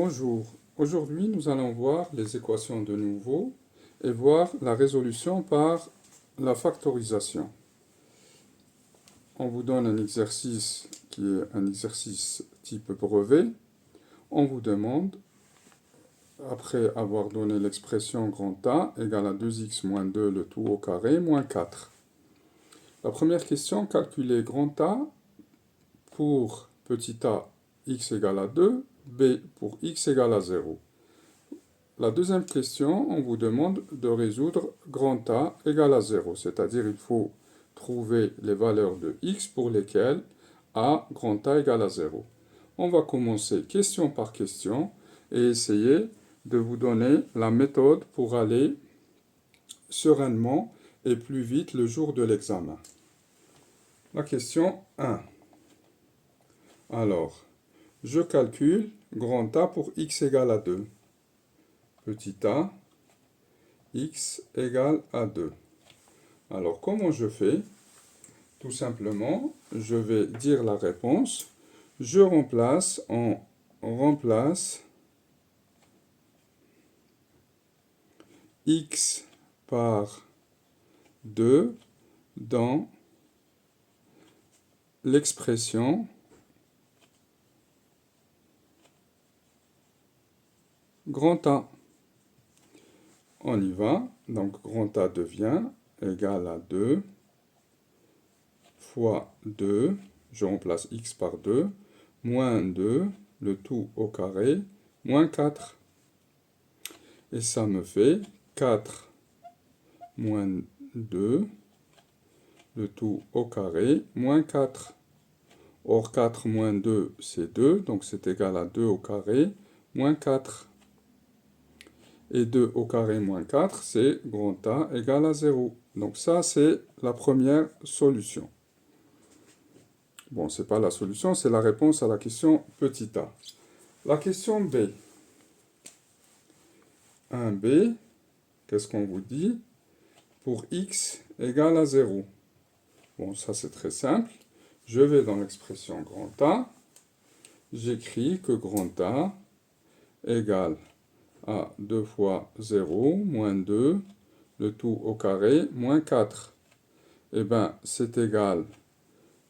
Bonjour, aujourd'hui nous allons voir les équations de nouveau et voir la résolution par la factorisation. On vous donne un exercice qui est un exercice type brevet. On vous demande, après avoir donné l'expression grand A égale à 2x moins 2 le tout au carré moins 4. La première question, calculer grand A pour petit a x égale à 2, b pour x égale à 0. La deuxième question, on vous demande de résoudre grand A égale à 0, c'est-à-dire il faut trouver les valeurs de x pour lesquelles a grand A égale à 0. On va commencer question par question et essayer de vous donner la méthode pour aller sereinement et plus vite le jour de l'examen. La question 1. Alors, je calcule grand A pour x égale à 2. Petit a, x égale à 2. Alors, comment je fais? Tout simplement, je vais dire la réponse. Je remplace, on remplace x par 2 dans l'expression grand A. On y va. Donc, grand A devient égal à 2 fois 2, je remplace x par 2, moins 2, le tout au carré, moins 4. Et ça me fait 4 moins 2, le tout au carré, moins 4. Or, 4 moins 2, c'est 2, donc c'est égal à 2 au carré, moins 4. Et 2 au carré moins 4, c'est grand A égale à 0. Donc ça, c'est la première solution. Bon, ce n'est pas la solution, c'est la réponse à la question petit a. La question B. 1b, qu'est-ce qu'on vous dit? Pour x égale à 0. Bon, ça c'est très simple. Je vais dans l'expression grand A. J'écris que grand A égale à 2 fois 0, moins 2, le tout au carré, moins 4. Eh bien, c'est égal,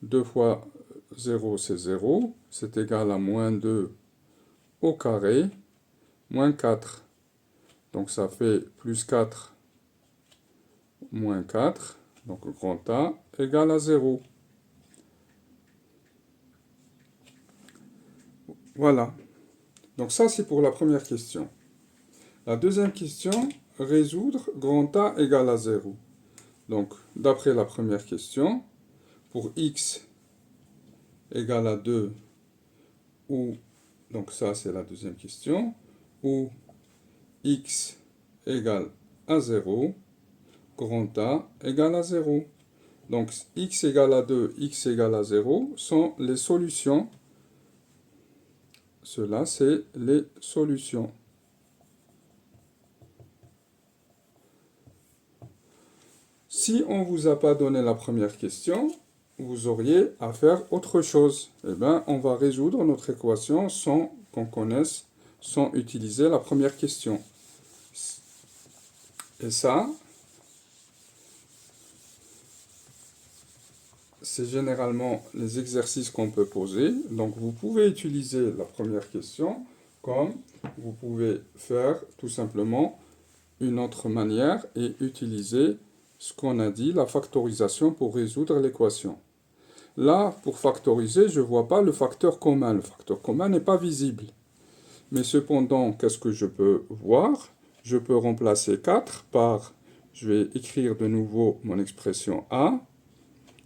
2 fois 0, c'est 0. C'est égal à moins 2 au carré, moins 4. Donc ça fait plus 4, moins 4. Donc grand A égale à 0. Voilà. Donc ça, c'est pour la première question. La deuxième question, résoudre grand A égale à 0. Donc, d'après la première question, pour x égale à 2, ou, donc ça c'est la deuxième question, ou x égale à 0, grand A égale à 0. Donc, x égale à 2, x égale à 0 sont les solutions. Cela, c'est les solutions. Si on ne vous a pas donné la première question, vous auriez à faire autre chose. Eh bien, on va résoudre notre équation sans qu'on connaisse, sans utiliser la première question. Et ça, c'est généralement les exercices qu'on peut poser. Donc, vous pouvez utiliser la première question comme vous pouvez faire tout simplement une autre manière et utiliser ce qu'on a dit, la factorisation pour résoudre l'équation. Là, pour factoriser, je ne vois pas le facteur commun. Le facteur commun n'est pas visible. Mais cependant, qu'est-ce que je peux voir? Je peux remplacer 4 par, je vais écrire de nouveau mon expression A.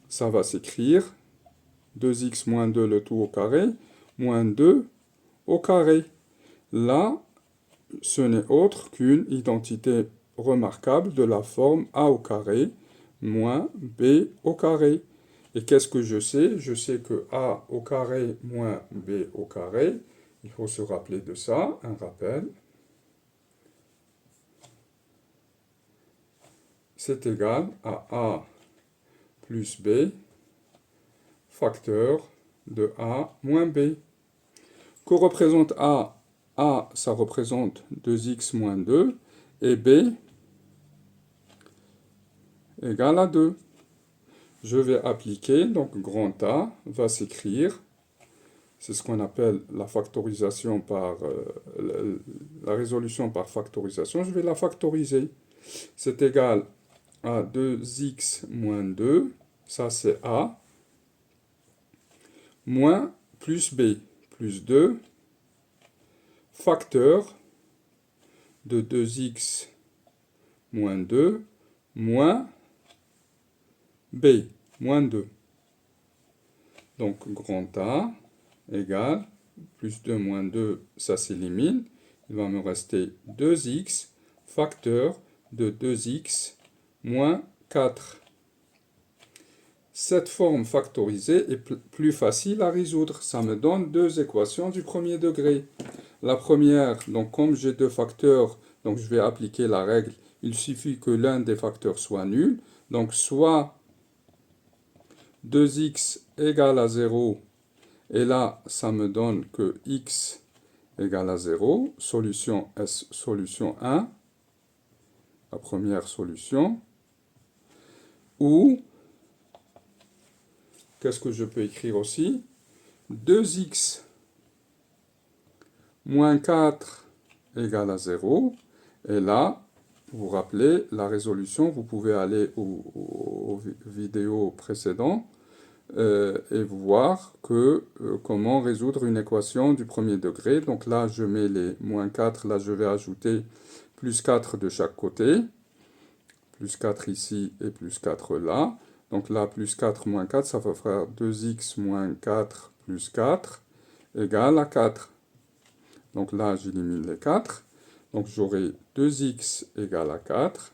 Ça va s'écrire 2x moins 2 le tout au carré, moins 2 au carré. Là, ce n'est autre qu'une identité remarquable de la forme a au carré moins b au carré. Et qu'est-ce que je sais? Je sais que a au carré moins b au carré, il faut se rappeler de ça, un rappel, c'est égal à a plus b facteur de a moins b. Que représente a? A, ça représente 2x moins 2, et B égale à 2. Je vais appliquer, donc grand A va s'écrire, c'est ce qu'on appelle la factorisation par, la résolution par factorisation, je vais la factoriser. C'est égal à 2x moins 2, ça c'est A, moins plus B, plus 2, facteur de 2x moins 2, moins B, moins 2. Donc, grand A égale, plus 2 moins 2, ça s'élimine. Il va me rester 2x, facteur de 2x moins 4. Cette forme factorisée est plus facile à résoudre. Ça me donne deux équations du premier degré. La première, donc comme j'ai deux facteurs, donc je vais appliquer la règle. Il suffit que l'un des facteurs soit nul. Donc soit 2x égale à 0, et là, ça me donne que x égale à 0. Solution S, solution 1, la première solution. Ou, qu'est-ce que je peux écrire aussi? 2x moins 4 égale à 0. Et là, vous vous rappelez, la résolution, vous pouvez aller aux vidéos précédentes et voir comment résoudre une équation du premier degré. Donc là, je mets les moins 4, là je vais ajouter plus 4 de chaque côté. Plus 4 ici et plus 4 là. Donc là, plus 4 moins 4, ça va faire 2x moins 4 plus 4 égale à 4. Donc là, j'élimine les 4. Donc j'aurai 2x égale à 4.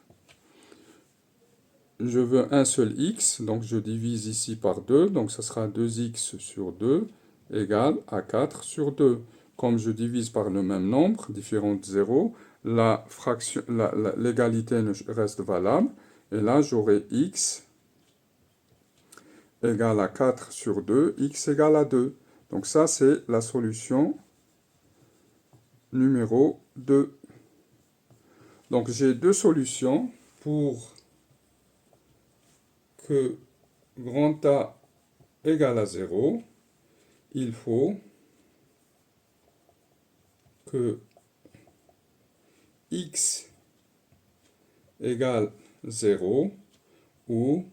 Je veux un seul x, donc je divise ici par 2. Donc ça sera 2x sur 2 égale à 4 sur 2. Comme je divise par le même nombre, différent de 0, l'égalité reste valable. Et là, j'aurai x égale à 4 sur 2, x égale à 2. Donc ça, c'est la solution numéro 2. Donc j'ai deux solutions pour que grand A égale à 0. Il faut que x égale 0 ou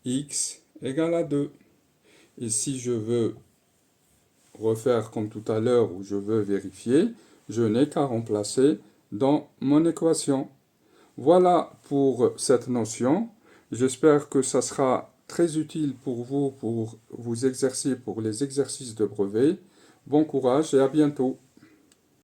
x égale à 2. Et si je veux refaire comme tout à l'heure où je veux vérifier, je n'ai qu'à remplacer dans mon équation. Voilà pour cette notion. J'espère que ça sera très utile pour vous exercer pour les exercices de brevet. Bon courage et à bientôt.